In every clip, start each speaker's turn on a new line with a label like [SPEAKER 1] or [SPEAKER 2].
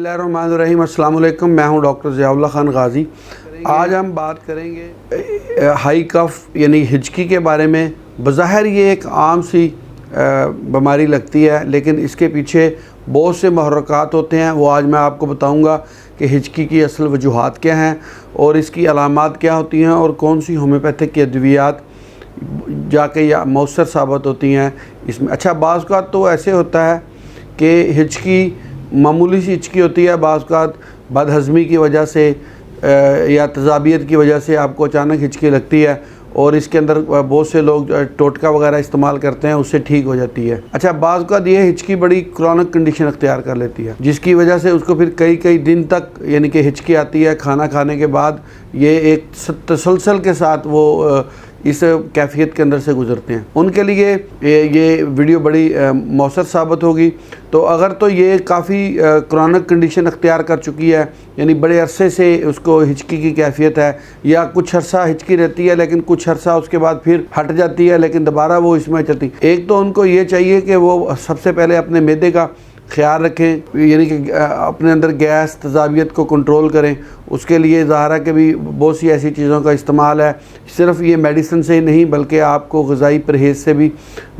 [SPEAKER 1] बिस्मिल्लाहिर्रहमानिर्रहीम। अस्सलाम वालेकुम। मैं हूं डॉक्टर ज़ियाउल्लाह खान गाज़ी। आज हम बात करेंगे हाई कफ़ यानी हिचकी के बारे में। बज़ाहिर ये एक आम सी बीमारी लगती है, लेकिन इसके पीछे बहुत से महर्रकात होते हैं। वो आज मैं आपको बताऊंगा कि हिचकी की असल वजूहात क्या हैं और इसकी अलामात क्या होती हैं और कौन सी होम्योपैथिक की अद्वियात जाके या मौसर साबित होती हैं इसमें। अच्छा, बाज़ का तो ऐसे होता है कि हिचकी मामूली सी हिचकी होती है, बाज़ का बदहज़मी की वजह से या तज़ाबियत की वजह से आपको अचानक हिचकी लगती है और इसके अंदर बहुत से लोग टोटका वगैरह इस्तेमाल करते हैं, उससे ठीक हो जाती है। अच्छा, बाज़ का ये हिचकी बड़ी क्रॉनिक कंडीशन अख्तियार कर लेती है, जिसकी वजह से उसको फिर कई दिन तक यानी कि हिचकी आती है। खाना खाने के बाद ये एक तसलसल के साथ वो इस कैफियत के अंदर से गुज़रते हैं। उनके लिए ये वीडियो बड़ी मौसर साबित होगी। तो अगर तो ये काफ़ी क्रॉनिक कंडीशन अख्तियार कर चुकी है, यानी बड़े अरसे से उसको हिचकी की कैफियत है, या कुछ अरसा हिचकी रहती है लेकिन कुछ अरसा उसके बाद फिर हट जाती है लेकिन दोबारा वो इसमें चलती, एक तो उनको ये चाहिए कि वो सबसे पहले अपने मैदे का ख्याल रखें, यानी कि अपने अंदर गैस तज़ाबियत को कंट्रोल करें। उसके लिए ज़ाहिर है कि भी बहुत सी ऐसी चीज़ों का इस्तेमाल है, सिर्फ ये मेडिसिन से ही नहीं बल्कि आपको ग़िज़ाई परहेज़ से भी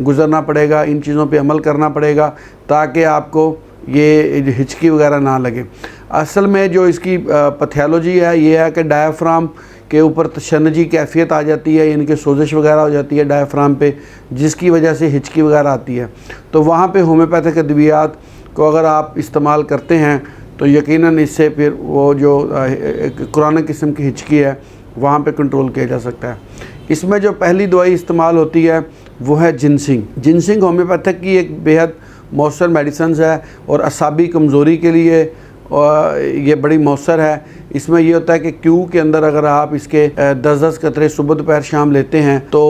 [SPEAKER 1] गुज़रना पड़ेगा, इन चीज़ों पे अमल करना पड़ेगा ताकि आपको ये हिचकी वगैरह ना लगे। असल में जो इसकी पैथोलॉजी है ये है कि डायाफ्राम के ऊपर तशन्नुजी कैफियत आ जाती है, यानी कि सोजिश वगैरह हो जाती है डायाफ्राम पे, जिसकी वजह से हिचकी वगैरह आती है। तो वहाँ पे होम्योपैथिक अद्वियात को अगर आप इस्तेमाल करते हैं तो यकीनन इससे फिर वो जो क्रॉनिक किस्म की हिचकी है वहाँ पे कंट्रोल किया जा सकता है। इसमें जो पहली दवाई इस्तेमाल होती है वो है जिनसिंग। जिनसिंग होम्योपैथिक की एक बेहद मौसर मेडिसिन है और असाबी कमज़ोरी के लिए ये बड़ी मौसर है। इसमें ये होता है कि क्यू के अंदर अगर आप इसके 10-10 कतरे सुबह दोपहर शाम लेते हैं तो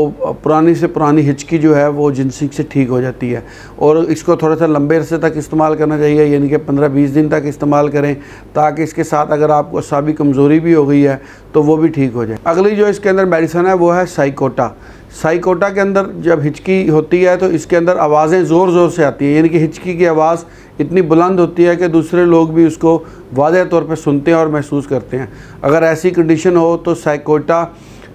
[SPEAKER 1] पुरानी से पुरानी हिचकी जो है वो जिनसिंग से ठीक हो जाती है। और इसको थोड़ा सा लंबे अरसे तक इस्तेमाल करना चाहिए, यानी कि 15-20 दिन तक इस्तेमाल करें, ताकि इसके साथ अगर आपको असाबी कमज़ोरी भी हो गई है तो वो भी ठीक हो जाए। अगली जो इसके अंदर मेडिसिन है वो है साइकोटा। साइकोटा के अंदर जब हिचकी होती है तो इसके अंदर आवाज़ें ज़ोर ज़ोर से आती हैं, यानी कि हिचकी की आवाज़ इतनी बुलंद होती है कि दूसरे लोग भी उसको वाज़ेह तौर पे सुनते हैं और महसूस करते हैं। अगर ऐसी कंडीशन हो तो साइकोटा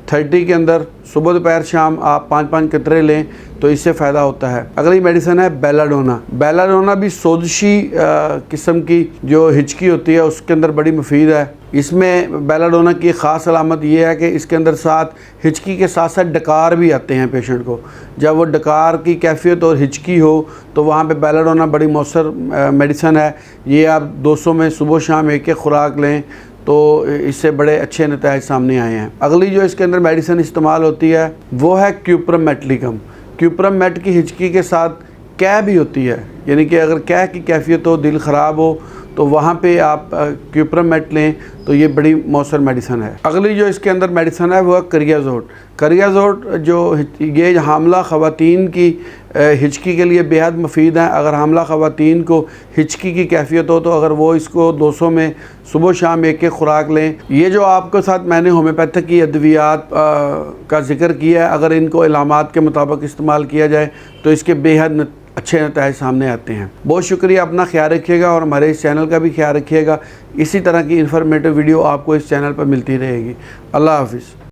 [SPEAKER 1] 30 के अंदर सुबह दोपहर शाम आप 5-5 कतरे लें तो इससे फ़ायदा होता है। अगली मेडिसिन है बेलाडोना। बेलाडोना भी सोजिशी किस्म की जो हिचकी होती है उसके अंदर बड़ी मुफीद है। इसमें बेलाडोना की ख़ास अलामत ये है कि इसके अंदर साथ हिचकी के साथ साथ डकार भी आते हैं पेशेंट को। जब वो डकार की कैफियत और हिचकी हो तो वहाँ पे बेलाडोना बड़ी मौसर मेडिसिन है। ये आप 200 में सुबह शाम एक खुराक लें तो इससे बड़े अच्छे नतीजे सामने आए हैं। अगली जो इसके अंदर मेडिसिन इस्तेमाल होती है वो है क्यूप्रम मेटलिकम। क्यूप्रम मेट की हिचकी के साथ कै भी होती है, यानी कि अगर कै की कैफियत हो, दिल ख़राब हो, तो वहाँ पे आप क्यूप्रम मेट लें तो ये बड़ी मौसर मेडिसिन है। अगली जो इसके अंदर मेडिसिन है वो है करियाजोट। करियाजोट जो ये हामला ख़वातीन की हिचकी के लिए बेहद मुफीद है। अगर हामला ख़वातीन को हिचकी की कैफियत हो तो अगर वो इसको 200 में सुबह शाम एक खुराक लें। ये जो आपके साथ मैंने होम्योपैथिक की अद्वियात का जिक्र किया है, अगर इनको इलामात के मुताबिक इस्तेमाल किया जाए तो इसके बेहद अच्छे नतीजे सामने आते हैं। बहुत शुक्रिया, अपना ख्याल रखिएगा और हमारे इस चैनल का भी ख्याल रखिएगा। इसी तरह की इन्फॉर्मेटिव वीडियो आपको इस चैनल पर मिलती रहेगी। अल्लाह हाफिज़।